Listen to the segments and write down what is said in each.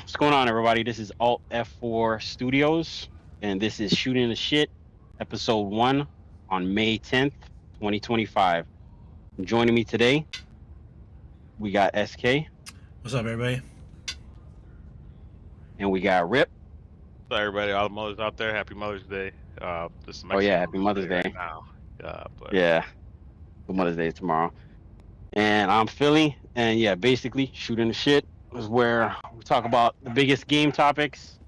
What's going on, everybody? This is Alt+F4 Studios, and this is Shooting the Shit, episode 1 on May 10th, 2025. Joining me today, we got SK. What's up, everybody? And we got Rip. So everybody, all the mothers out there, happy Mother's Day. This is Happy Mother's Day. right now. Yeah, Mother's Day is tomorrow. And I'm Philly, and yeah, basically, Shooting the Shit is where we talk about the biggest game topics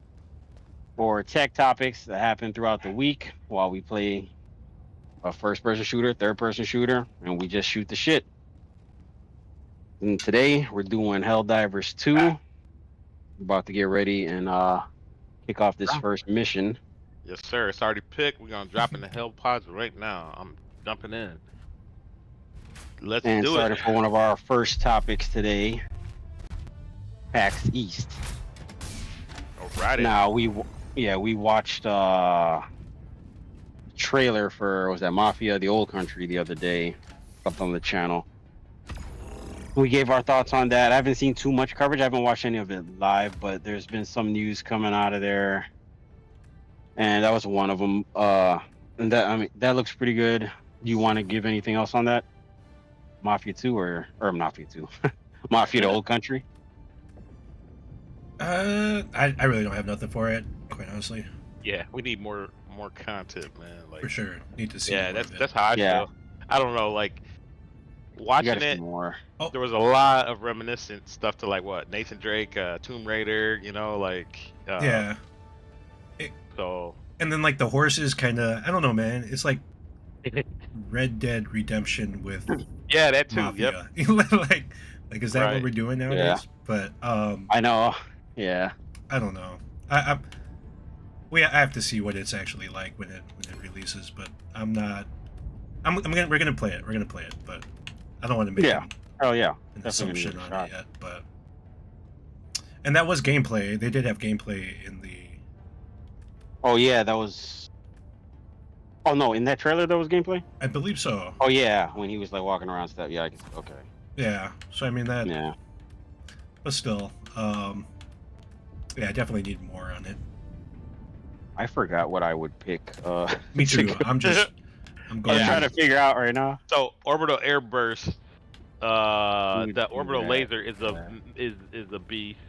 or tech topics that happen throughout the week while we play a first-person shooter, third-person shooter, and we just shoot the shit. And today, we're doing Helldivers 2. We're about to get ready and kick off this first mission. Yes, sir. It's already picked. We're going to drop in the Hell Pods right now. I'm jumping in. Let's do it. Started for one of our first topics today, PAX East. Alrighty. Now, we watched trailer for, was that Mafia, the Old Country the other day, up on the channel. We gave our thoughts on that. I haven't seen too much coverage. I haven't watched any of it live, but there's been some news coming out of there, and that was one of them. And that looks pretty good. Do you want to give anything else on that? Mafia 2 or Mafia 2? Mafia the Old Country? I really don't have nothing for it, quite honestly. Yeah, we need more content, man. Like, for sure, need to see. Yeah, that's how I feel. I don't know, like watching it. More. There was a lot of reminiscent stuff to like what Nathan Drake, Tomb Raider. You know, like yeah. So and then like the horses, kind of. I don't know, man. It's like Red Dead Redemption with yeah, that too. Mafia. Yep. like is that what we're doing nowadays? Yeah. But I know. Yeah. I don't know. I have to see what it's actually like when it releases, but I'm not. We're gonna play it. We're gonna play it, but I don't want to make an assumption on it yet. But and that was gameplay. They did have gameplay in the. Oh yeah, that was. Oh no, in that trailer there was gameplay. I believe so. Oh yeah, when he was like walking around stuff. Yeah, I guess. Okay. Yeah. So I mean that. Yeah. But still, yeah, I definitely need more on it. I forgot what I would pick. Me too. I'm going. I'm trying to figure out right now. So orbital airburst, the orbital laser is a beast.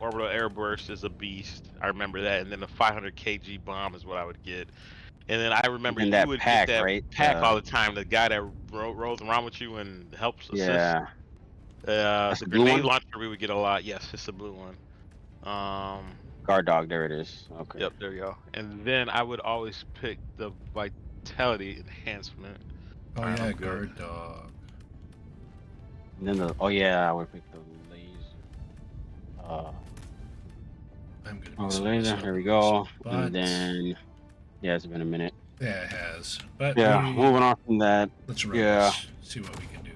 Orbital airburst is a beast. I remember that, and then the 500 kg bomb is what I would get. And then I remember and you that would pack, get that right? pack all the time. The guy that rolls around with you and helps assist. Yeah. The grenade launcher we would get a lot. Yes, it's the blue one. Guard dog, there it is. Okay. Yep, there you go. And then I would always pick the vitality enhancement. Oh yeah, guard dog. And then I would pick the laser. I'm gonna. The laser. There we go. And then, yeah, it's been a minute. Yeah, it has. But yeah, moving on from that. Let's run this. See what we can do.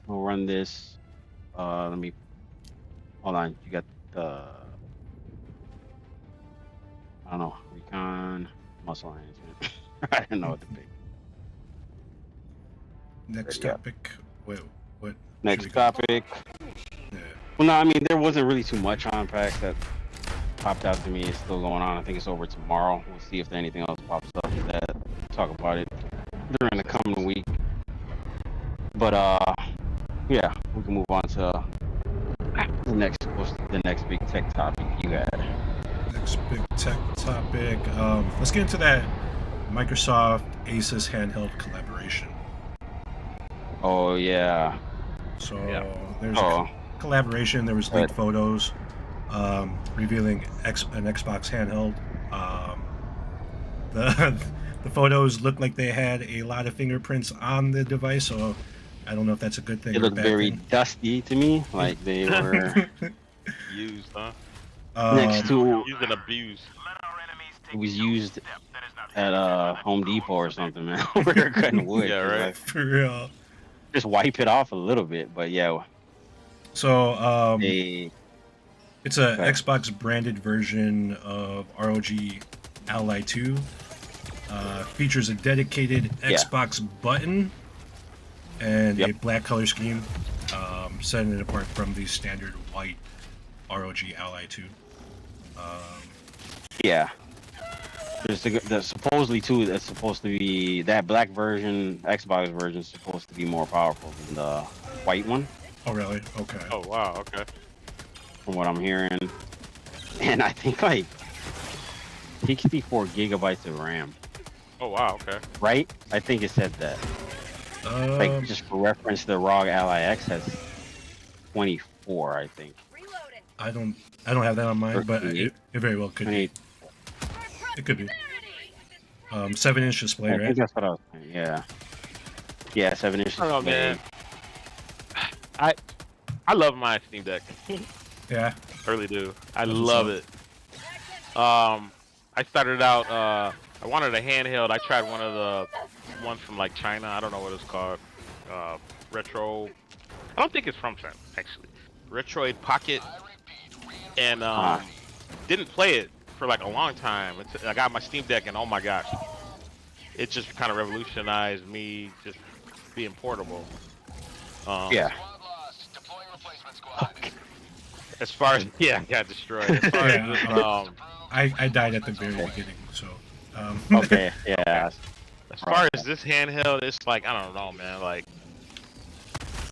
We'll run this. Let me. Hold on. You got the. I don't know. Recon, muscle enhancement. I don't know what to pick. Next topic. Wait, what? Next topic. Yeah. Well, no, I mean there wasn't really too much on PAX that popped out to me. It's still going on. I think it's over tomorrow. We'll see if anything else pops up that talk about it during the coming week. But yeah, we can move on to the next big tech topic you had. Next big tech topic. Let's get into that Microsoft ASUS handheld collaboration. Oh yeah. So there's a collaboration. There was leaked photos revealing an Xbox handheld. The photos looked like they had a lot of fingerprints on the device, so I don't know if that's a good thing. It looked very dusty to me, like they were used, huh? Next to used and abused. It was used at Home Depot or something, man. We're cutting wood. Yeah, right. Like, for real. Just wipe it off a little bit, but yeah. So it's a Xbox branded version of ROG Ally 2. Features a dedicated Xbox button and a black color scheme. setting it apart from the standard white ROG Ally 2. Yeah. There's supposedly too. That's supposed to be that black version, Xbox version, is supposed to be more powerful than the white one. Oh really? Okay. Oh wow. Okay. From what I'm hearing, and I think like 64 gigabytes of RAM. Oh wow. Okay. Right? I think it said that. Like just for reference, the ROG Ally X has 24, I think. I don't have that on mine, but it very well could be. It could be. 7-inch display, I right? think that's what I was saying. Yeah. Yeah, 7-inch display. I don't know, man. I love my Steam Deck. Yeah. I really do. I love it. I started out. I wanted a handheld. I tried one of the ones from like China. I don't know what it's called. Retro. I don't think it's from China actually. Retroid Pocket. And didn't play it for like a long time. I got my Steam Deck and oh my gosh, it just kind of revolutionized me just being portable. Yeah. As far as I got destroyed. As far as, I died at the very beginning, so. Okay. Yeah. As far as this handheld, it's like I don't know, man. Like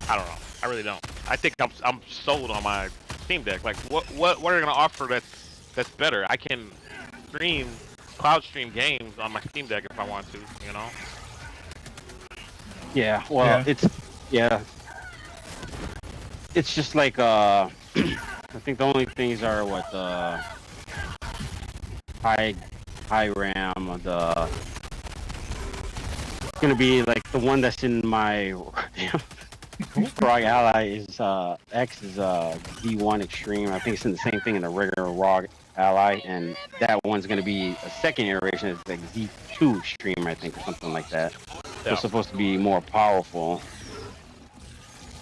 I don't know. I really don't. I think I'm sold on my Steam Deck. Like what are they gonna offer that's better? I can cloud stream games on my Steam Deck if I want to, you know? Yeah, well, it's just like I think the only things are what high RAM, it's gonna be like the one that's in my ROG Ally is X is D1 Extreme. I think it's in the same thing in the regular ROG Ally, and that one's gonna be a second iteration. It's like Z2 Extreme, I think, or something like that. So it's supposed to be more powerful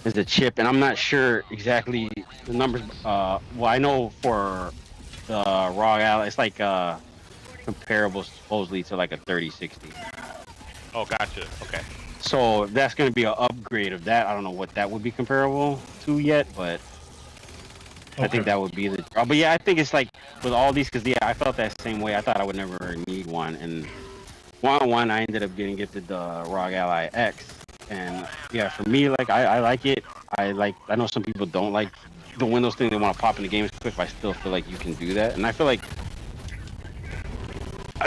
as a chip, and I'm not sure exactly the numbers. Well, I know for the ROG Ally, it's like comparable supposedly to like a 3060. Oh, gotcha. Okay. So that's going to be an upgrade of that. I don't know what that would be comparable to yet, but I think that would be the. But yeah, I think it's like with all these, because I felt that same way. I thought I would never need one, and one I ended up getting gifted the ROG Ally X, and yeah, for me, like I like it. I know some people don't like the Windows thing. They want to pop into games quick, but I still feel like you can do that, and I feel like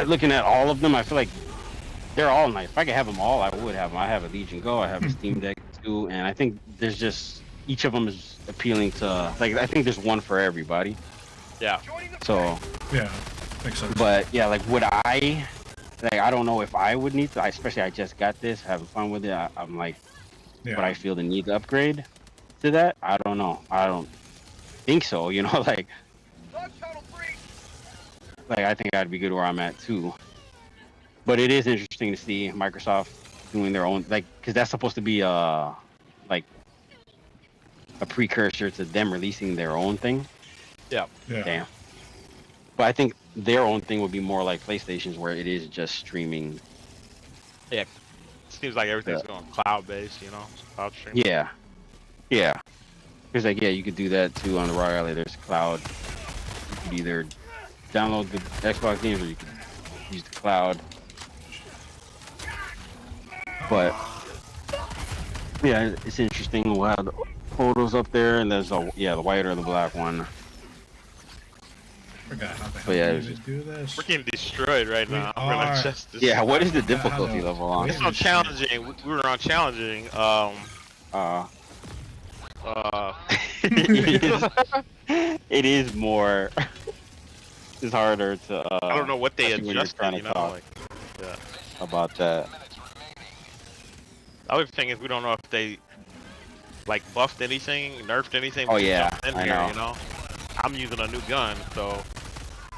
looking at all of them, I feel like they're all nice. If I could have them all, I would have them. I have a Legion Go, I have a Steam Deck too, and I think there's just each of them is appealing to. Like I think there's one for everybody. Yeah. So. Yeah, makes sense. But yeah, like would I? Like I don't know if I would need to. Especially I just got this, having fun with it. I'm like, would I feel the need to upgrade to that? I don't know. I don't think so. You know, like I think I'd be good where I'm at too. But it is interesting to see Microsoft doing their own, like, because that's supposed to be like a precursor to them releasing their own thing. Yeah. Damn. But I think their own thing would be more like PlayStation's, where it is just streaming. Yeah. It seems like everything's going cloud-based, you know, cloud streaming. Yeah. Yeah. Because like you could do that too on the ROG Ally. There's cloud. You could either download the Xbox games or you could use the cloud. But yeah, it's interesting. We'll have the photos up there, and there's the white or the black one. Forgot how the But yeah, hell do this. We're getting destroyed right now. I'm gonna adjust this. Yeah, what is the difficulty level on? It's on challenging. We were on challenging. It is more. It's harder to. I don't know what they adjusted. You know, like, about that. The other thing is we don't know if they like buffed anything, nerfed anything. Oh yeah, in I here, know. You know, I'm using a new gun, so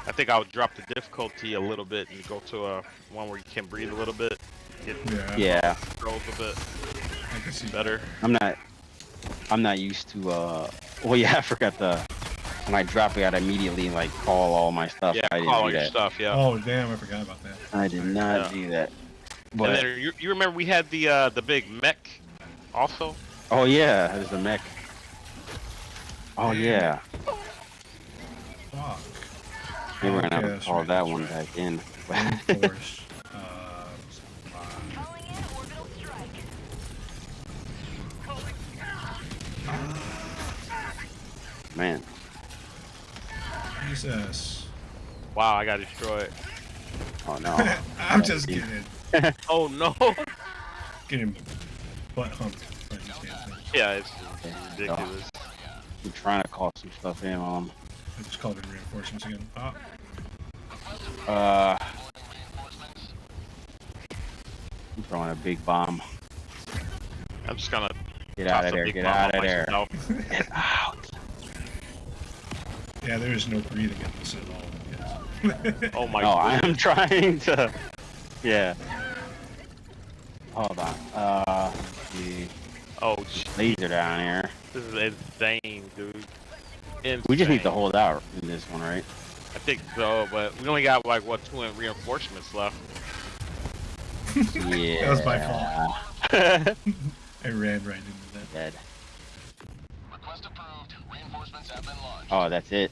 I think I would drop the difficulty a little bit and go to a one where you can breathe a little bit. Get controls a bit I can see better. I'm not used to. Well, yeah, I forgot when I drop it, I'd immediately like call all my stuff. Yeah, I didn't call all do your that. stuff. Yeah. Oh damn, I forgot about that. I did not do that. But, and then you remember we had the big mech also? Oh yeah, there's a mech. Oh yeah. Fuck. We were gonna Yes, call right, that that's one right. back in. Of course. Calling in orbital strike. Man. Jesus. Wow, I got destroyed. Oh no. I'm just kidding. Oh no. Getting butt humped by these damn things. Yeah, it's just ridiculous. I'm trying to call some stuff in. I just called in reinforcements again. Ah. I'm throwing a big bomb. I'm just gonna Get toss out of a there. big Get bomb out on of there. myself. Get out. Yeah, there is no breathing in this at all. Yes. Oh my No, I goodness. am trying to. Yeah. Hold on. Let's see. Oh, jeez. Laser down here. This is insane, dude. Insane. We just need to hold out in this one, right? I think so, but we only got like what 2 reinforcements left. Yeah. That was my fault. I ran right into that. Dead. Request approved. Reinforcements have been launched. Oh, that's it.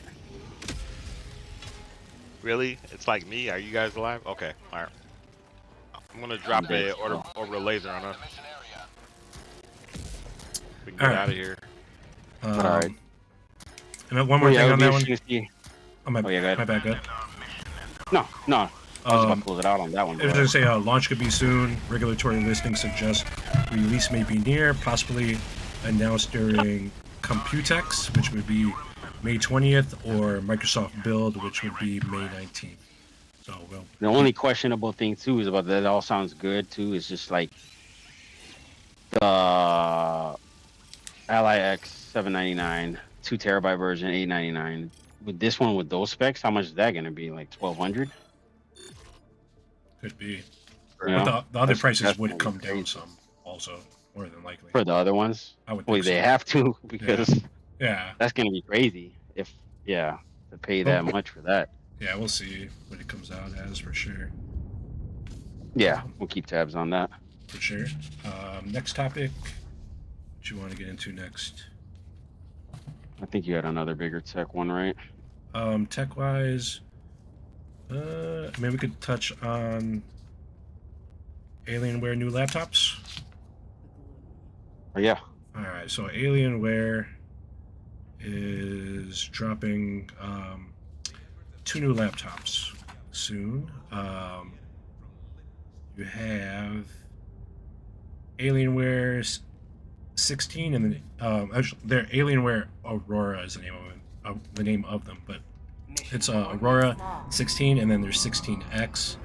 Really? It's like me? Are you guys alive? Okay, alright. I'm gonna drop a orbital laser on us. Mission area. We can get Alright. out of here. Alright. And one more thing on that one. Oh, my, Oh, yeah, go ahead. my bad, go. No. I was about to close it out on that one. I was going to say launch could be soon. Regulatory listings suggest release may be near, possibly announced during Computex, which would be May 20th, or Microsoft Build, which would be May 19th. So, well, The only questionable thing too is about that. It all sounds good too. It's just like the Ally X 799, 2 terabyte version, 899. With this one with those specs, how much is that gonna be? Like 1200? could be. You But know? the other That's prices would definitely come down crazy. some, also, more than likely. For the other ones. I would Well, think they so. have to because Yeah, that's gonna be crazy if to pay that much for that. yeah, we'll see what it comes out as for sure. Yeah, we'll keep tabs on that. For sure. Next topic. What you want to get into next? I think you had another bigger tech one, right? Tech wise, maybe we could touch on Alienware new laptops. Oh, yeah. All right, so Alienware is dropping 2 new laptops soon. You have Alienware 16, and then actually, they're Alienware Aurora is the name of them, but it's Aurora 16, and then there's 16X.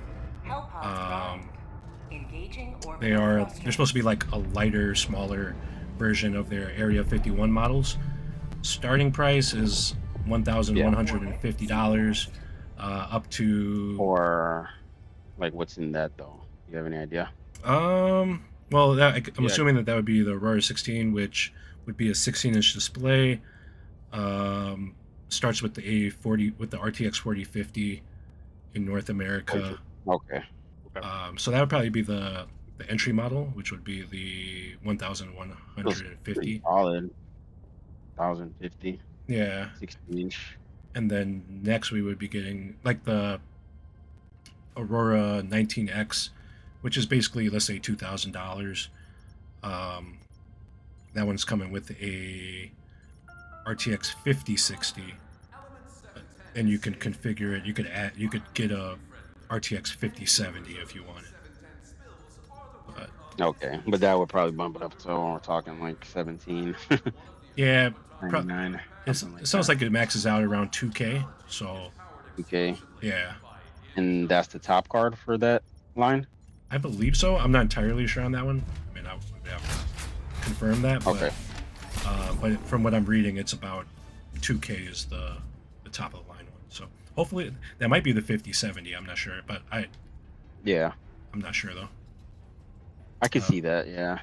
They're supposed to be like a lighter, smaller version of their Area 51 models. Starting price is $1,150, up to. Or like what's in that though? You have any idea? Well, I'm assuming that would be the Aurora 16, which would be a 16-inch display. Starts with the A40 with the RTX 4050 in North America. Okay. So that would probably be the entry model, which would be the 1,150. Solid. 1,050. Yeah. 16-inch. And then next we would be getting like the Aurora 19X, which is basically, let's say, $2,000. That one's coming with a RTX 5060, and you can configure it. You could get a RTX 5070 if you wanted. But Okay, but that would probably bump it up to we're talking like 17. yeah, 99. it sounds like it maxes out around 2K. So Okay, yeah, and that's the top card for that line. I believe so. I'm not entirely sure on that one. I mean, I would have to confirm that. But, Okay. But from what I'm reading, it's about 2K is the top of the line one. So hopefully that might be the 5070. I'm not sure, but I'm not sure though. I can see that. Yeah,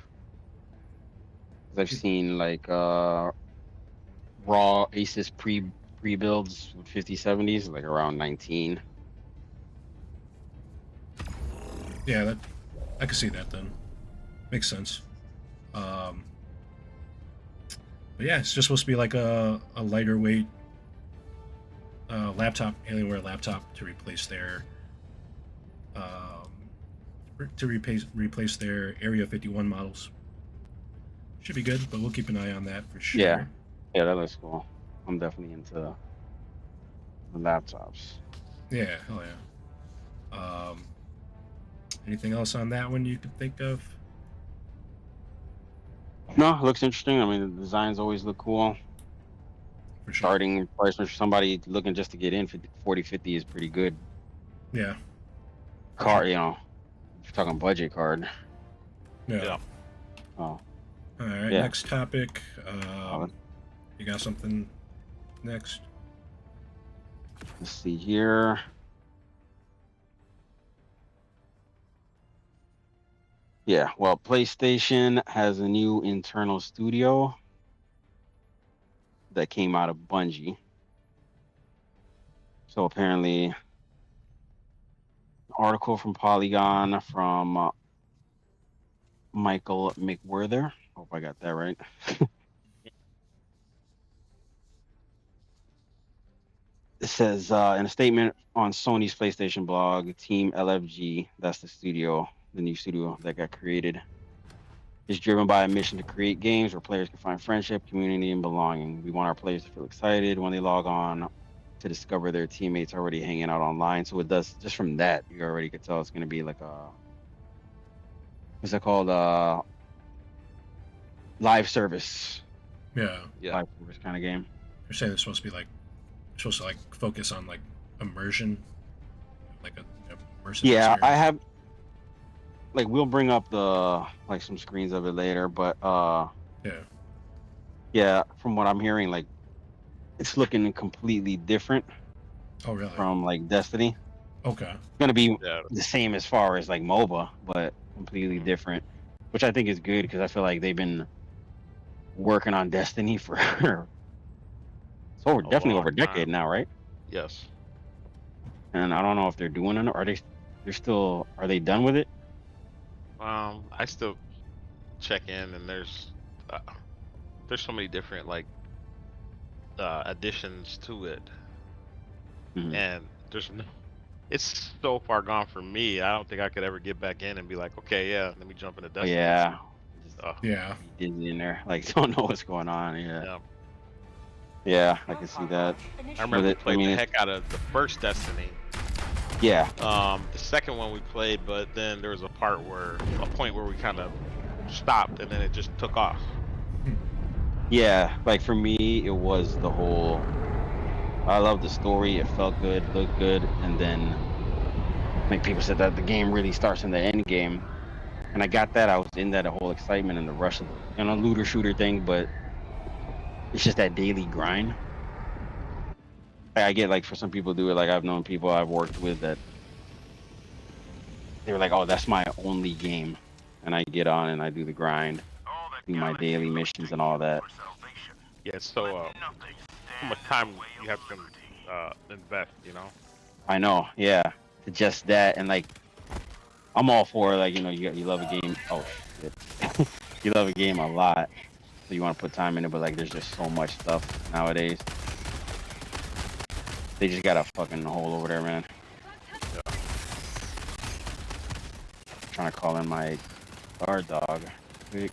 'cause I've seen like raw ASUS pre-builds with 5070s like around 19. Yeah, I can see that then. Makes sense. But yeah, it's just supposed to be like a lighter weight laptop, Alienware laptop to replace their replace their Area 51 models. Should be good, but we'll keep an eye on that for sure. Yeah, yeah, that looks cool. I'm definitely into the laptops. Yeah, hell yeah. Anything else on that one you could think of? No, it looks interesting. I mean, the designs always look cool. For sure. Starting price for somebody looking just to get in, 40-50 is pretty good. Yeah. Card, you know, if you're talking budget card. Yeah. Oh, All right. yeah. Next topic. You got something next? Let's see here. Yeah, well, PlayStation has a new internal studio that came out of Bungie. So apparently, an article from Polygon from Michael McWhirter. Hope I got that right. It says in a statement on Sony's PlayStation blog, Team LFG, that's the studio, the new studio that got created, is driven by a mission to create games where players can find friendship, community, and belonging. We want our players to feel excited when they log on to discover their teammates already hanging out online. So it does, just from that, you already could tell it's going to be like a, what's that called? Live service. Yeah. Live service kind of game. You're saying it's supposed to be like, supposed to like focus on like immersion, like a immersive Yeah, experience. I have, like, we'll bring up the, like, some screens of it later, but yeah, from what I'm hearing, like, it's looking completely different Oh really? from like Destiny. Okay. It's gonna be the same as far as like MOBA, but completely different, which I think is good because I feel like they've been working on Destiny for it's over definitely over a decade now, right? Yes. And I don't know if they're doing it. Are they done with it? I still check in, and there's so many different like additions to it, and there's no. It's so far gone for me. I don't think I could ever get back in and be like, okay, yeah, let me jump into Destiny. Yeah. Yeah. Disney in there, like don't know what's going on. Yeah, I can see that. I remember we played the heck out of the first Destiny. Yeah. The second one we played, but then there was a point where we kind of stopped, and then it just took off. Yeah, like for me, it was the whole. I love the story. It felt good, looked good, and then like people said that the game really starts in the end game, and I got that. I was in that whole excitement and the rush of the looter shooter thing, but it's just that daily grind. I get like for some people do it. Like I've known people I've worked with that they were like, "Oh, that's my only game," and I get on and I do the grind, do my daily missions and all that. Yeah, so how much time you have to invest, you know? I know, yeah. Just that, and like, I'm all for like, you love a game. Oh shit, you love a game a lot, so you want to put time in it. But like, there's just so much stuff nowadays. They just got a fucking hole over there, man. Yeah. I'm trying to call in my guard dog. Quick.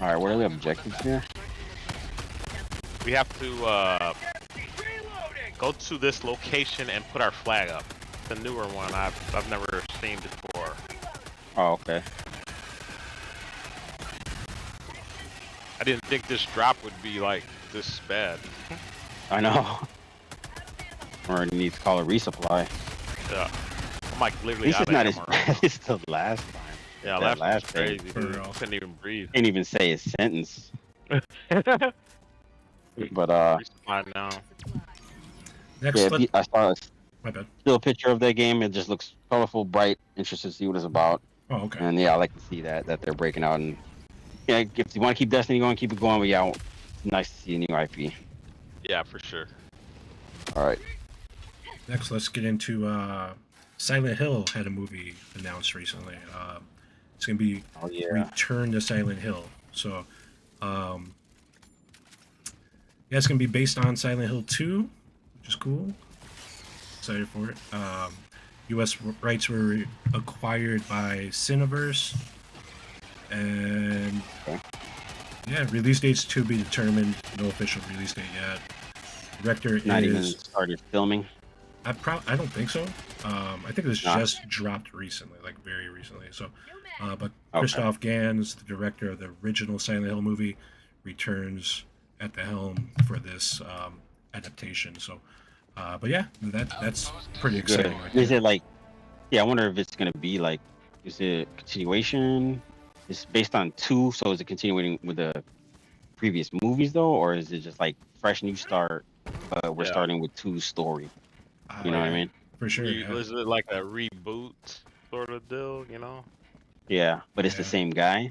All right, what are the objectives here? We have to go to this location and put our flag up. It's a newer one I've never seen before. Oh, okay. I didn't think this drop would be like this bad. I know. Or it needs to call a resupply. Yeah. I'm like literally This out is of not as ammo. bad as the last time. Yeah, that last was thing. crazy. Dude. Couldn't even breathe. Can't even say a sentence. But Resupply now. Next, yeah, I saw my bad. still a picture of that game. It just looks colorful, bright, interested to see what it's about. Oh, okay. And yeah, I like to see that they're breaking out. And yeah, if you want to keep Destiny going, keep it going. But yeah, it's nice to see a new IP. Yeah, for sure. All right. Next, let's get into Silent Hill had a movie announced recently. It's gonna be Return to Silent Hill. So, yeah, it's gonna be based on Silent Hill 2, which is cool. Excited for it. U.S. rights were acquired by Cineverse, and yeah, release dates to be determined. No official release date yet. Director Not is even started filming. I don't think so. I think it was just dropped recently, like very recently. So, but Christoph Gans, the director of the original Silent Hill movie, returns at the helm for this adaptation. So, but yeah, that's pretty exciting. Right Is there. it like? Yeah, I wonder if it's gonna be like. Is it a continuation? It's based on 2, so is it continuing with the previous movies though, or is it just like fresh new start? But we're starting with 2's story. You know what I mean? For sure. Is it like a reboot sort of deal? You know? Yeah, but it's the same guy.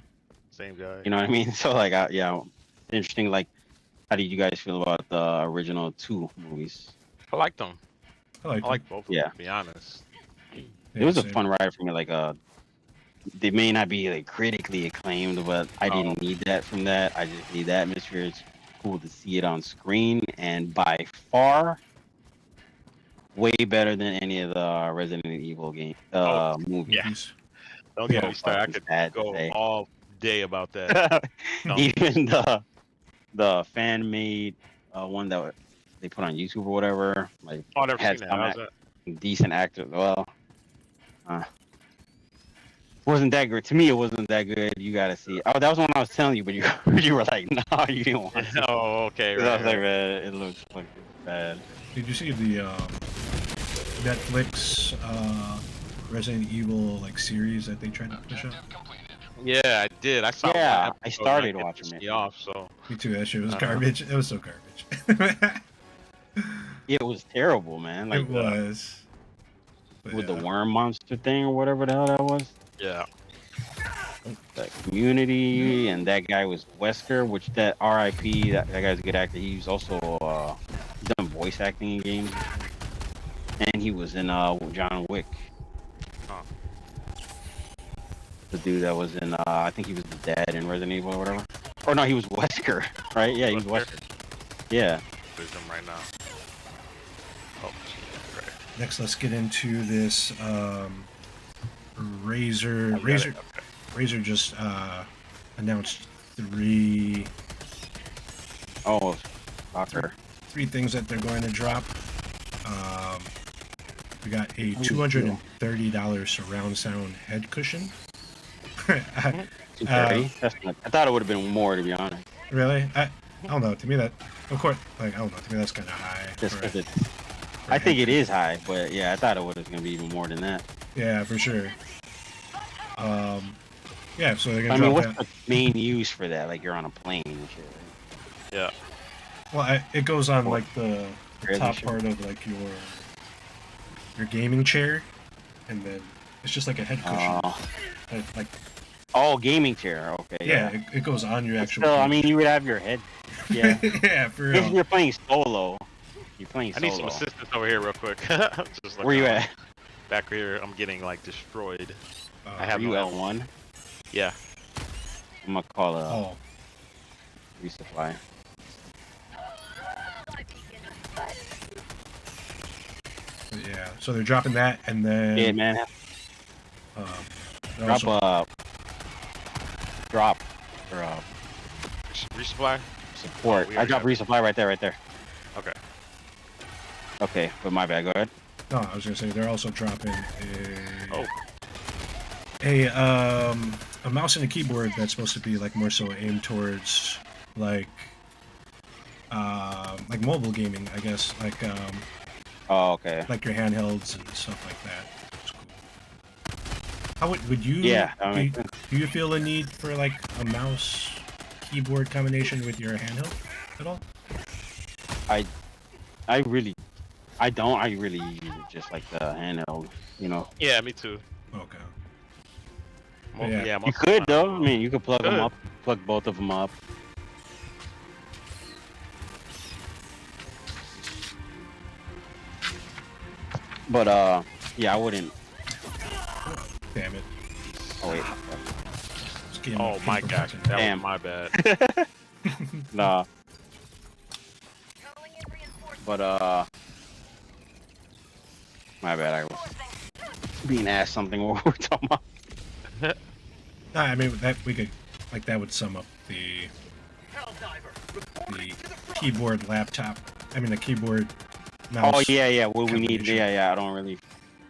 Same guy. You know what I mean? So like, interesting. Like, how did you guys feel about the original 2 movies? I liked them. I like both of them, to be honest. It was a fun ride for me. Like, they may not be like critically acclaimed, but I didn't need that from that. I just need the atmosphere. It's cool to see it on screen, and by far, way better than any of the Resident Evil movies. Yeah. Don't get me started. I could go all day about that. Even the fan made one that they put on YouTube or whatever, like never seen that. Decent actors. Well, wasn't that good to me. It wasn't that good. You gotta see it. Oh, that was one I was telling you, but you were like, no, you didn't want to. Oh, okay. Right, I was like, man, it looks fucking bad. Did you see the Netflix Resident Evil like series that they tried to push up? Yeah, I did. I saw. Yeah, I started watching it. Me too. That shit was garbage. It was so garbage. It was terrible, man. Like, it was. With the worm monster thing or whatever the hell that was. Yeah. The Community, and that guy was Wesker, which that R.I.P. That guy's a good actor. He's also done voice acting in games, and he was in John Wick. Huh. The dude that was in I think he was the dad in Resident Evil or whatever. Or no, he was Wesker, right? Yeah, he was Wesker. Yeah. There's him right now. Oh, right. Next, let's get into this Razer. Razer just announced three things that they're going to drop. We got a $230 surround sound head cushion. I thought it would have been more, to be honest. Really? I don't know. To me, that, of course, like, I don't know. To me, that's kind of high. I think it is high, but yeah, I thought it was going to be even more than that. Yeah, for sure. Yeah, so they're gonna. I mean, what's the main use for that? Like, you're on a plane and shit, right? Yeah. Well, it goes on like the top part of like your gaming chair, and then it's just like a head cushion. Like. Oh, gaming chair. Okay. Yeah, it goes on your actual. So I mean, you would have your head. Yeah. Yeah, for real. If you're playing solo, I need some assistance over here, real quick. Just where you at? Back here, I'm getting like destroyed. I have you L1. Yeah. I'm gonna call resupply. Yeah, so they're dropping that, and then yeah, man. Drop resupply support. I dropped resupply right there. Okay, but my bad. Go ahead. No, I was gonna say they're also dropping a mouse and a keyboard that's supposed to be like more so aimed towards like mobile gaming, I guess, like oh, okay, like your handhelds and stuff like that. That's cool. How would you? Yeah, do you feel a need for like a mouse keyboard combination with your handheld at all? I really use just like the handheld, you know. Yeah, me too. Okay. Yeah, you could though. I mean, you could plug them up, plug both of them up. But yeah, I wouldn't wait. Oh my gosh, that Damn. was my bad. Nah. But my bad. I was being asked something what we're talking about. Nah, I mean that we could like that would sum up the keyboard laptop. I mean the keyboard mouse. Oh yeah. What we need? combination. Yeah. I don't really.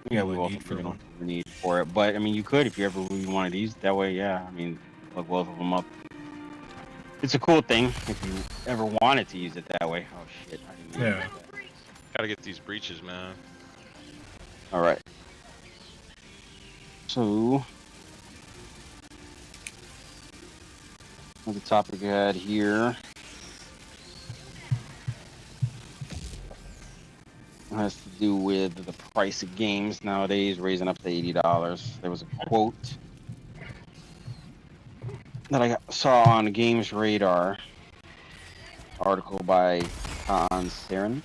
Yeah, we Really also need for really one. don't have the need for it. But I mean, you could if you ever really wanted these. That way, yeah. I mean, plug both of them up. It's a cool thing if you ever wanted to use it that way. Oh shit! I didn't mean to Yeah. do that. Gotta get these breaches, man. All right. So, another topic I had here has to do with the price of games nowadays raising up to $80. There was a quote that I saw on Games Radar, article by Hans Saren.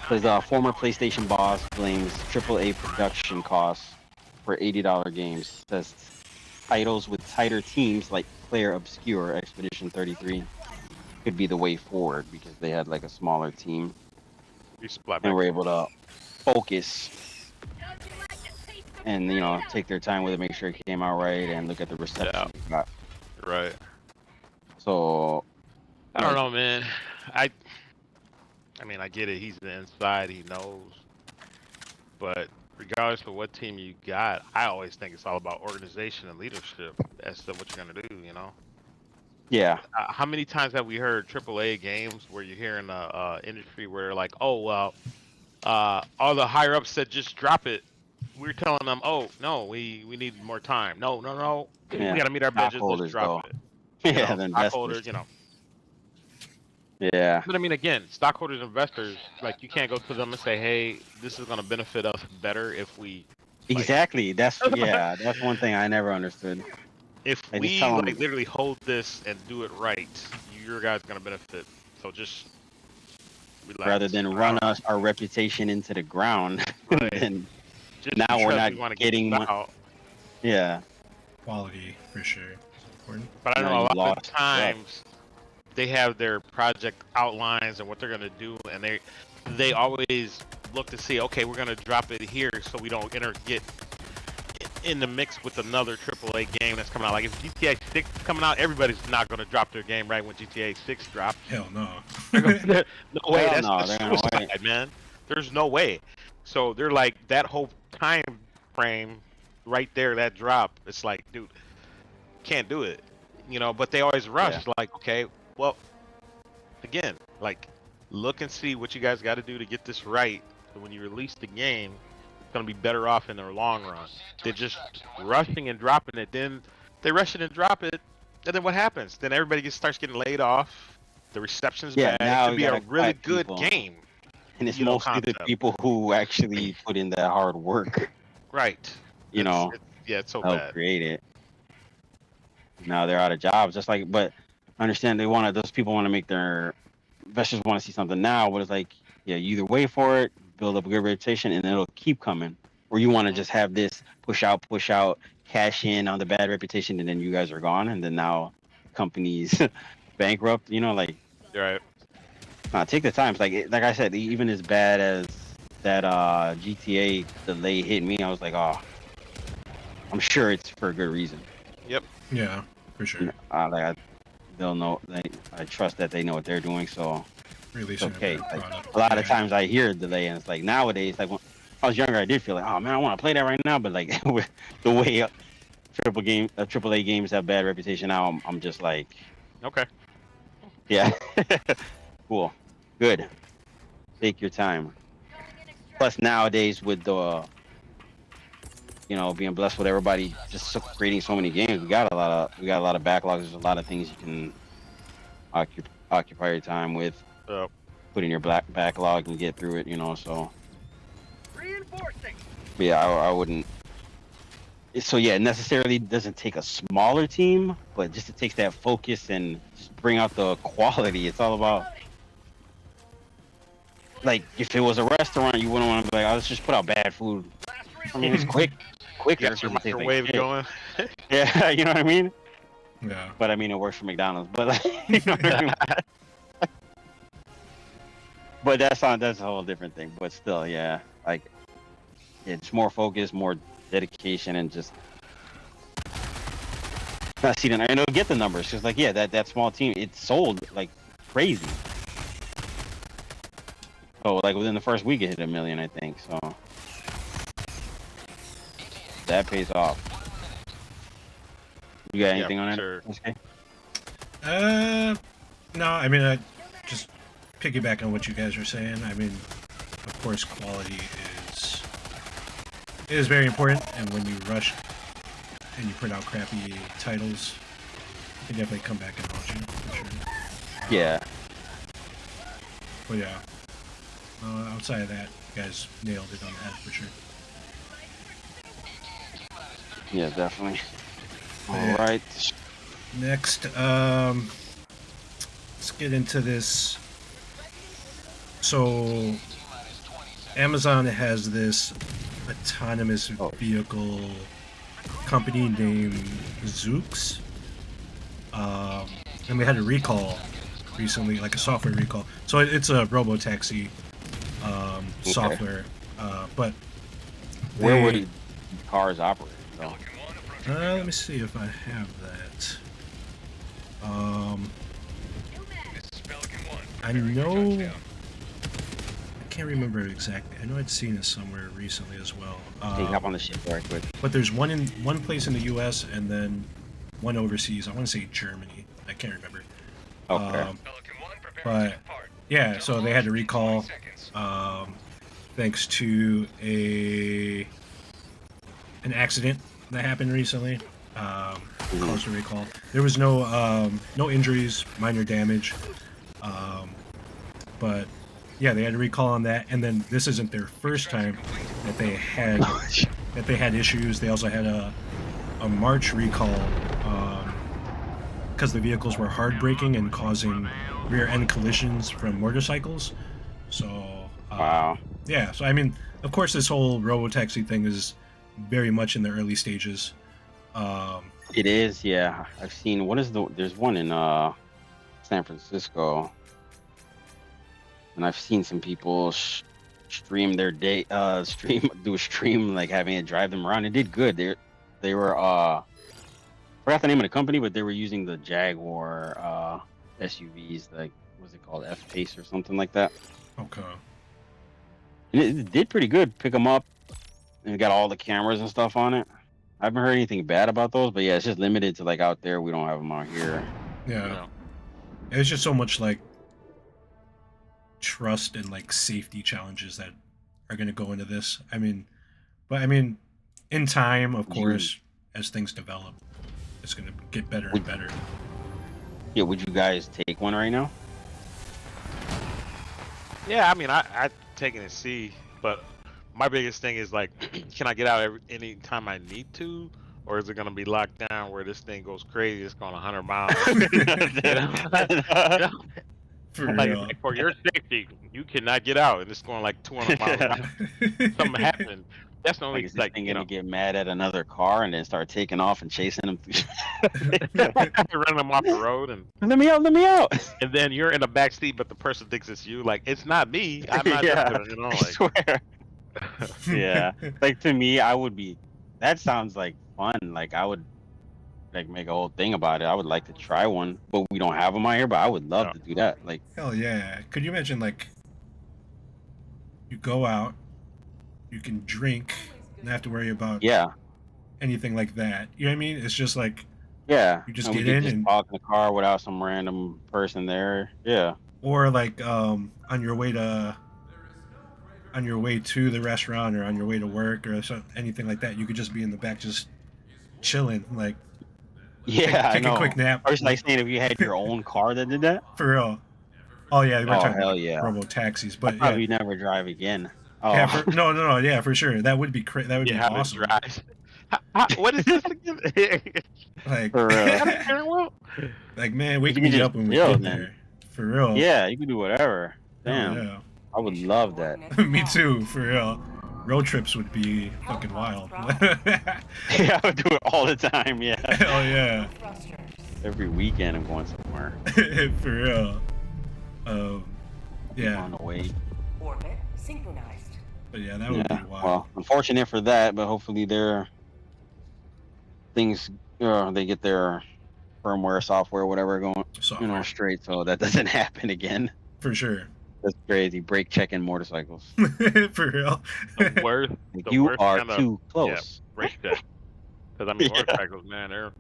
Says former PlayStation boss blames AAA production costs for $80 games. Says titles with tighter teams like Player Obscure Expedition 33 could be the way forward because they had like a smaller team You splat and back. were able to focus and take their time with it, make sure it came out right, and look at the reception Yeah. it got. Right. So I don't know, man. I mean, I get it. He's the inside. He knows. But regardless of what team you got, I always think it's all about organization and leadership as to what you're gonna do. yeah, How many times have we heard AAA games where you're hearing the industry where they're like, oh well, all the higher ups said just drop it. We're telling them, oh no, we need more time. No. We yeah. gotta meet our budget. Let's Stockholders, drop though. it. Yeah, the investors. Stockholders, Yeah, But I mean, again, stockholders, investors, like you can't go to them and say, "Hey, this is going to benefit us better if we." exactly. That's one thing I never understood. If I just we tell 'em- literally hold this and do it right, your guys going to benefit. So just relax. Rather than run our reputation into the ground, Right. and Just now we're because not we wanna getting get mo- out. yeah. Quality for sure. It's important. But I Now know a you lot of lost times they have their project outlines and what they're going to do, and they always look to see, okay, we're going to drop it here so we don't get in the mix with another AAA game that's coming out. Like if GTA 6 is coming out, everybody's not going to drop their game right when GTA 6 drops. Hell no. No way. Hell That's no, they're gonna suicide, wait. man. There's no way. So they're like that whole time frame right there, that drop. It's like, dude, can't do it. But they always rush. Yeah. Like, okay, well, again, like, look and see what you guys got to do to get this right. So when you release the game, it's gonna be better off in the long run. They're just rushing and dropping it. Then they rush it and drop it, and then what happens? Then everybody starts getting laid off. The reception's Yeah, bad. now It could you be a gotta really cut good people. game. And it's you know, mostly the concept. people who actually put in that hard work, Right. It's so help bad. create it. Now they're out of jobs. Just like, but I understand those people want to make their investors want to see something now, but it's like, yeah, you either wait for it, build up a good reputation, and it'll keep coming. Or you want to just have this push out, cash in on the bad reputation, and then you guys are gone, and then now companies bankrupt. Like, Right. take the time. It's like I said, even as bad as that GTA delay hit me, I was like, oh, I'm sure it's for a good reason. Yep. Yeah, for sure. They'll know. I trust that they know what they're doing. So Releasing it's okay. a better product. A lot of Yeah. times I hear a delay, and it's like nowadays, like when I was younger, I did feel like, oh man, I want to play that right now. But like with the way AAA games have bad reputation now, I'm just like, Okay. yeah, cool, good. Take your time. Plus nowadays with the being blessed with everybody just creating so many games, we got a lot of backlogs. There's a lot of things you can occupy your time with. Yep. Put in your backlog and get through it. So. Yeah, I wouldn't. So yeah, it necessarily doesn't take a smaller team, but just it takes that focus and just bring out the quality. It's all about. Like, if it was a restaurant, you wouldn't want to be like, oh, let's just put out bad food. I mean, it's quicker. Get your It tastes like microwave shit. going. Yeah, you know what I mean. Yeah. But I mean, it works for McDonald's. But like, you know what I mean? But that's a whole different thing. But still, yeah, like it's more focus, more dedication, and just not see the. And it'll get the numbers because, like, yeah, that small team, it sold like crazy. So like within the first week, it hit 1 million, I think. So that pays off. You got anything on sure. it? Okay. No, I mean, I just piggyback on what you guys are saying. I mean, of course, quality is very important, and when you rush and you put out crappy titles, you can definitely come back and haunt you, for sure. Yeah. But yeah, outside of that, you guys nailed it on the head, for sure. Yeah, definitely. All Yeah. right. Next, let's get into this. So, Amazon has this autonomous vehicle company named Zoox. And we had a recall recently, like a software recall. So it's a robo-taxi software. But Where would cars operate? So. let me see if I have that. I know. I can't remember it exactly. I know I'd seen it somewhere recently as well. Hey, hop on the ship very quick. But there's one place in the U.S. and then one overseas. I want to say Germany. I can't remember. Okay. But yeah, so they had to recall thanks to an accident that happened recently. Caused a recall. There was no injuries, minor damage. But yeah, they had a recall on that, and then this isn't their first time that they had issues. They also had a March recall because the vehicles were hard braking and causing rear end collisions from motorcycles. So wow. Yeah, so I mean, of course, this whole robotaxi thing is very much in the early stages. It is, yeah. I've seen there's one in San Francisco, and I've seen some people stream their day, do a stream like having it drive them around. It did good. They were forgot the name of the company, but they were using the Jaguar SUVs, like what's it called, F-Pace or something like that. Okay. And it did pretty good. Pick them up, and it got all the cameras and stuff on it. I haven't heard anything bad about those, but yeah, it's just limited to like out there. We don't have them out here. Yeah. It's just so much like trust and like safety challenges that are going to go into this. I mean, in time, of course, as things develop, it's going to get better and better. Yeah, would you guys take one right now? Yeah, I mean, I take it and see, but my biggest thing is like, can I get out any time I need to, or is it gonna be locked down where this thing goes crazy? It's going 100 miles. For like, real. like, for your safety, you cannot get out, and it's going like 200 miles an hour. Something happened. That's the only Like, is this thing gonna know, get mad at another car and then start taking off and chasing them? running them off the road and Let me out! And then you're in the back seat, but the person thinks it's you. Like, it's not me. I'm not driving, you know. I Like, swear. Yeah, like to me, that sounds like fun. Like I would like make a whole thing about it. I would like to try one, but we don't have them out here. But I would love to do that. Like, hell yeah! Could you imagine like you go out, you can drink, not have to worry about anything like that. You know what I mean? It's just like you just get in and talk in the car without some random person there. Yeah. Or like on your way to the restaurant or on your way to work or anything like that, you could just be in the back just chilling, like take a quick nap. Or it's like saying if you had your own car that did that. For real. Oh yeah, we're talking hell about yeah. robo taxis, but I'd probably never drive again. Oh. Yeah, no, yeah, for sure. That would be that would be awesome. What is this again? Like, for real. Like, man, wake me up when we get there. For real. Yeah, you can do whatever. Damn. Oh, yeah. I would love that. Me too, for real. road trips would be fucking wild. Yeah, I would do it all the time. Yeah. Oh yeah. Every weekend I'm going somewhere. For real. Yeah. On the way. Orbit synchronized. But yeah, that would be wild. Well, unfortunate for that, but hopefully their things, they get their firmware, software, whatever going, straight, so that doesn't happen again. For sure. That's crazy. Brake checking motorcycles. For real. The worst. You are too close. Yeah, brake check. Because I mean, motorcycles, man, they're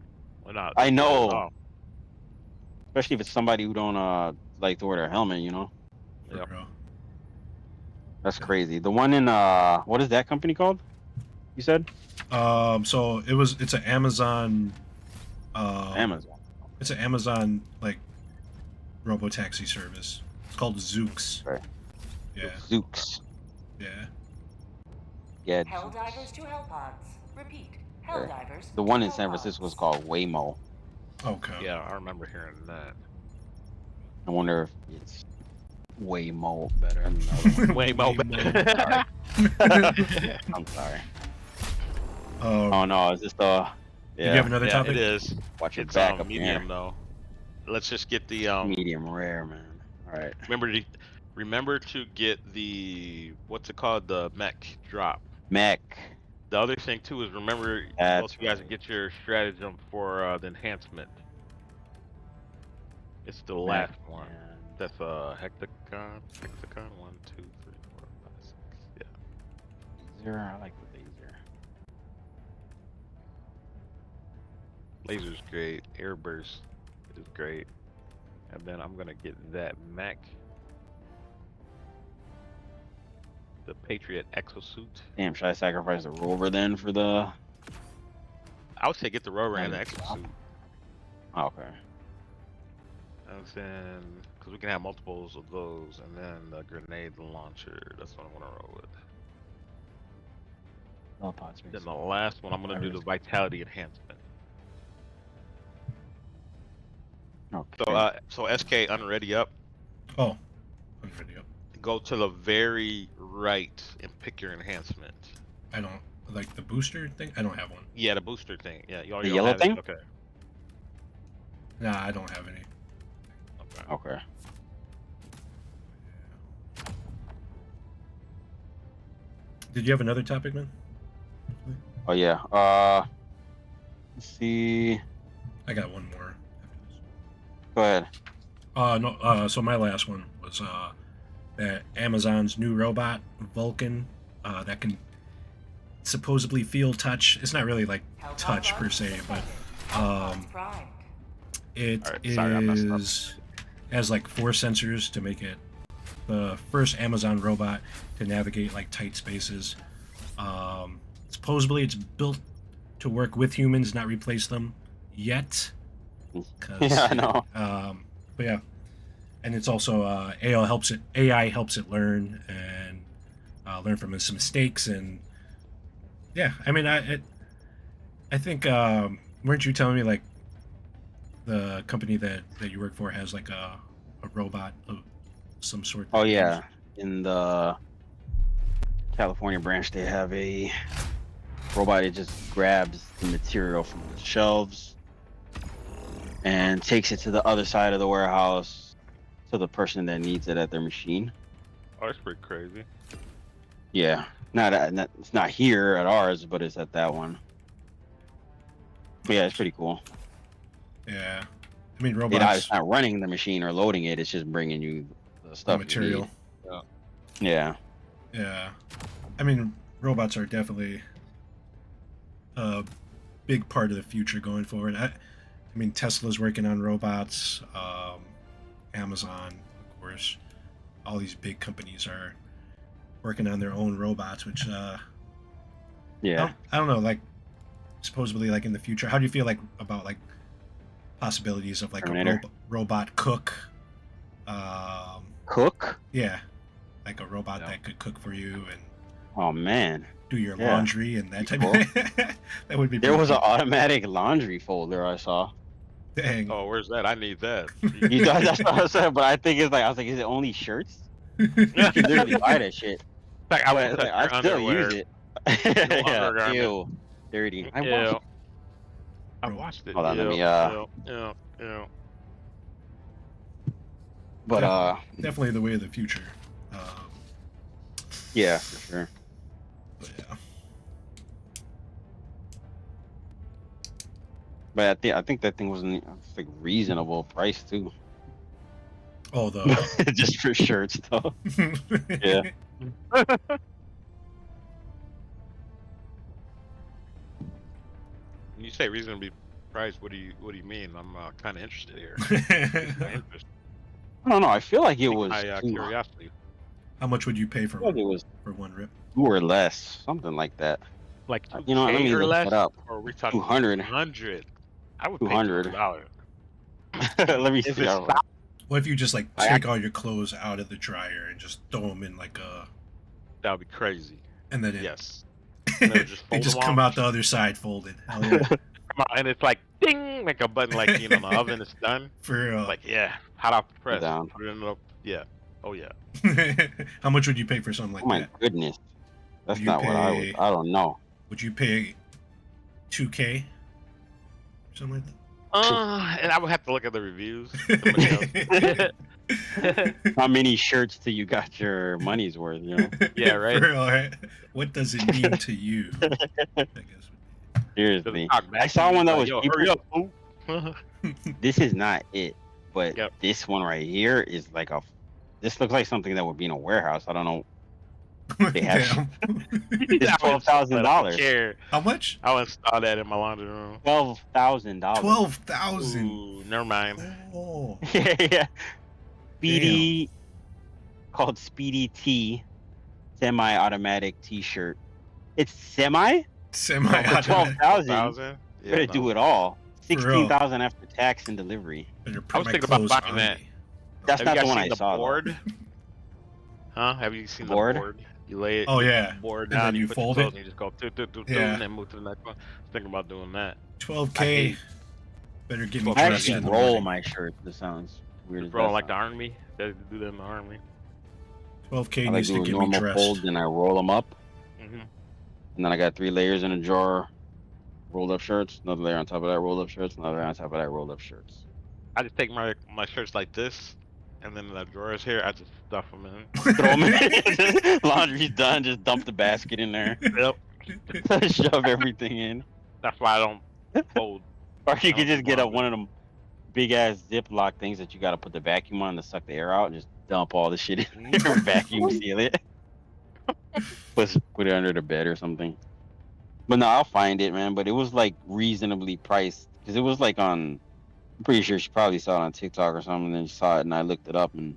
not. I know. Especially if it's somebody who don't like to wear their helmet, you know. Yeah. That's crazy. The one in what is that company called? You said? So it's an Amazon. Amazon. It's an Amazon like robotaxi service. It's called Zooks. Right. Yeah. Zooks. Yeah. Yeah. Helldivers to Hellpods. Repeat. Helldivers. The one in San Francisco was called Waymo. Okay. Yeah, I remember hearing that. I wonder if it's way more better than the other one. Way more better. I'm sorry. Oh no, is this the? Yeah. Do you have another topic? It is. Watch your It's back up medium here. though. Let's just get the Medium rare, man. All right. Remember to get the what's it called, the mech drop. Mech. The other thing too is remember most you guys to get your stratagem for the enhancement. It's the last one. That's a hexagon. 1, 2, 3, 4, 5, 6. Yeah. Laser. I like the laser. Laser's great. Air burst is great. And then I'm gonna get that mech. The Patriot exosuit. Damn, should I sacrifice the rover then for the? I would say get the rover and the exosuit. Oh, okay. And then, because we can have multiples of those, and then the grenade launcher. That's what I'm gonna roll with. Then the last one, I'm gonna do the vitality enhancement. Okay. So SK unready up. Oh, unready up. Go to the very right and pick your enhancement. I don't like the booster thing. I don't have one. Yeah, the booster thing. Yeah, you the yellow thing. Okay. Nah, I don't have any. Okay. Did you have another topic, man? Oh yeah. Let's see. I got one more. Go ahead. No. So my last one was that Amazon's new robot Vulcan that can supposedly feel touch. It's not really like touch per se, but it has like 4 sensors to make it the first Amazon robot to navigate like tight spaces. Supposedly it's built to work with humans, not replace them yet. Yeah, I know. But yeah, and it's also AI helps it learn and learn from its mistakes. And yeah, I mean, I think weren't you telling me like the company that you work for has like a robot of some sort? Oh yeah, in the California branch they have a robot. It just grabs the material from the shelves and takes it to the other side of the warehouse to the person that needs it at their machine. Oh, that's pretty crazy. Yeah, it's not here at ours, but it's at that one. But yeah, it's pretty cool. Yeah, I mean robots. It's not running the machine or loading it; it's just bringing you the stuff. The material. Yeah. Yeah, I mean robots are definitely a big part of the future going forward. I mean, Tesla's working on robots. Amazon, of course. All these big companies are working on their own robots, which yeah. I don't know. Like, supposedly, like in the future, how do you feel like about like possibilities of like a robot cook? Cook? Yeah, like a robot that could cook for you and. Oh man. Do your laundry and that type of thing. That would be. There was an automatic laundry folder I saw. Dang. Oh, where's that? I need that. That's what I said, but I think it's like, I was like, is it only shirts? You can literally buy that shit. Like I But, would like, I touch still underwear. use it. No Yeah, undergarment. ew, dirty. I Ew. watched. I watched it. Hold on, let me Ew. But Definitely the way of the future. yeah, for sure. But yeah. But I think that thing was it's like reasonable price too, Oh, the just for shirts though. Yeah. When you say reasonably priced, what do you mean? I'm kind of interested here. My interest, I don't know. I feel like it piqued was my too. curiosity. How much would you pay I feel like it was for one rip? 2 or less, something like that. Like You know what? Let 2K me or look less, that up. or are we talking 200. 200? I would pay 200. $200. Let me If see. it's How, What if you just like I take all your clothes out of the dryer and just throw them in like a, that would be crazy. and then Yes. And then just they fold just them come off. out the other side folded. Hell yeah. Come out, and it's like ding, like a button, like the oven is done. For Like hot off the press. down. Put it in the Oh yeah. how much would you pay for something like Oh my that? goodness, that's Would you not what I would. pay- I don't know. Would you pay 2K? Something like that? And I would have to look at the reviews. Somebody else. How many shirts till you got your money's worth? You know, Yeah, right. For, all right. What does it mean to you? I guess. seriously. Talk back I saw to you, one that like, was yo, cheaper. hurry up, fool. This is not it, but Yep. this one right here is like a. This looks like something that would be in a warehouse. I don't know. They have. Damn. It's $12,000. Care. How much? I'll install that in my laundry room. $12,000. 12,000. Ooh, never mind. Oh, Yeah. Speedy, called Speedy T, semi-automatic T-shirt. It's semi. semi-automatic. 12,000. 1,000. Better do it all. For real. 16,000 after tax and delivery. Better I put was my thinking about clothes buying on that. me. That's Have not you the guys one seen I the saw. though. board? Huh? Have you seen the Board? board? You lay it. Oh, you yeah. Board And down. then you put fold your clothes it? And you just go Yeah. and then move to the next one. I was thinking about doing that. I 12K. hate- Better get me I I dressed actually in the roll morning. my shirt. This sounds weird. Just as roll that like the sounds. army. They do that in the army. 12K I like needs do to a get me normal dressed. fold, then I roll them up, Mm-hmm. and then I got 3 layers in a drawer. Rolled up shirts, another layer on top of that, rolled up shirts, another layer on top of that, rolled up shirts. I just take my shirts like this, and then the drawers here, I just stuff them in. Throw them in. Laundry's done. Just dump the basket in there. Yep. Shove everything in. That's why I don't fold. Or you I could don't do just get up laundry. one of them big ass Ziploc things that you got to put the vacuum on to suck the air out, and just dump all the shit in there, vacuum seal it. Put it under the bed or something. But no, I'll find it, man. But it was like reasonably priced because it was like on. I'm pretty sure she probably saw it on TikTok or something. And then she saw it, and I looked it up and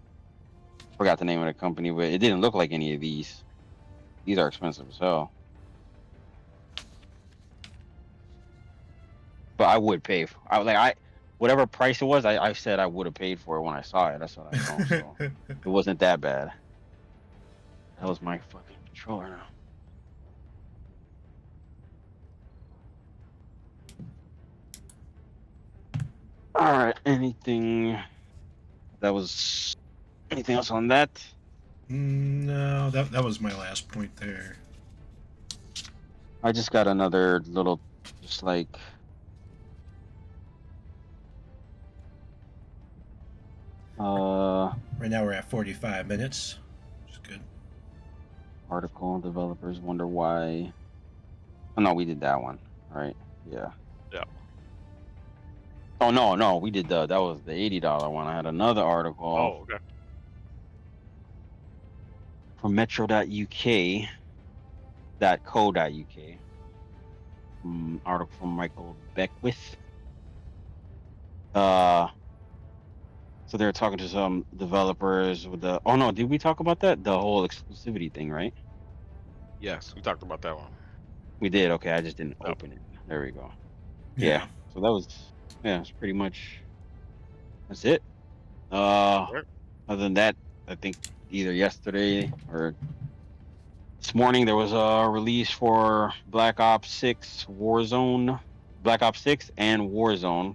forgot the name of the company, but it didn't look like any of these. These are expensive as hell. But I would pay. Whatever price it was, I said I would have paid for it when I saw it. That's what I know. So it wasn't that bad. That was my fucking controller now. All right. Anything else on that? No, that was my last point there. I just got another little, just like. Right now we're at 45 minutes, which is good. Article, developers wonder why. Oh no, we did that one, right? Yeah. Yeah. Oh no, we did that was the $80 one. I had another article Oh, okay. from metro.uk, .co.uk. Article from Michael Beckwith. So they're talking to some developers with the. Oh no, did we talk about that? The whole exclusivity thing, right? Yes, we talked about that one. We did. Okay, I just didn't Yep. open it. There we go. Yeah. So that was. Yeah, it's pretty much. That's it. Right. Other than that, I think either yesterday or this morning there was a release for Black Ops 6 Warzone, Black Ops 6 and Warzone.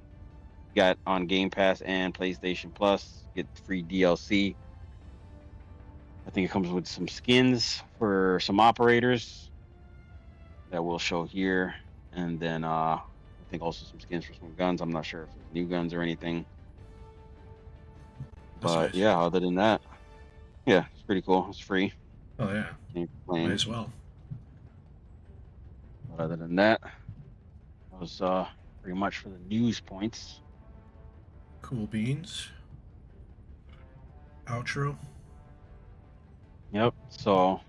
Got on Game Pass and PlayStation Plus. Get free DLC. I think it comes with some skins for some operators that we'll show here, and then I think also some skins for some guns. I'm not sure if it's new guns or anything. That's But nice. yeah, other than that, yeah, it's pretty cool. It's free. Oh yeah, Can't might complain. as well. But other than that, that was pretty much for the news points. Cool beans. Outro. Yep. So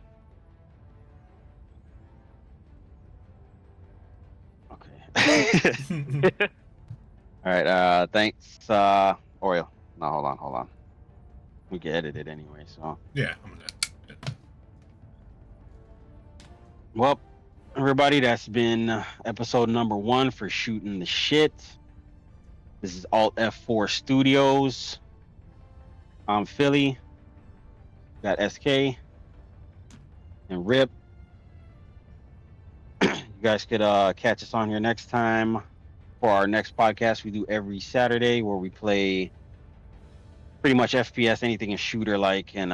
okay. All right. Thanks. Oreo. No, hold on. We can edit it anyway. So Yeah, I'm gonna. well, everybody, that's been episode number 1 for Shooting the Shit. This is Alt+F4 Studios. I'm Philly. Got SK and Rip. You guys could catch us on here next time for our next podcast. We do every Saturday where we play pretty much FPS, anything a shooter like, and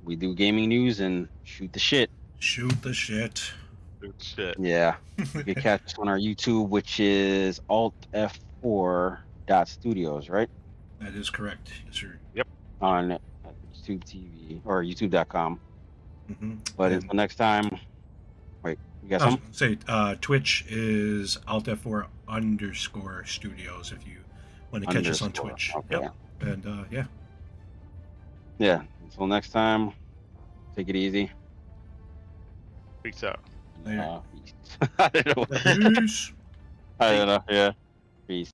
we do gaming news and shoot the shit. Shoot the shit. Good shit. Yeah. You can catch us on our YouTube, which is Alt+F4.studios, right? That is correct. Yes, sir. On YouTube TV or YouTube.com. Mm-hmm. But until next time, wait, you got some? Say Twitch is Alt+F4_studios if you want to catch us on Twitch. Okay. Yep. And yeah. Yeah. Until next time, take it easy. Peace out. Later. Peace. I don't know. Peace. I don't know. Yeah.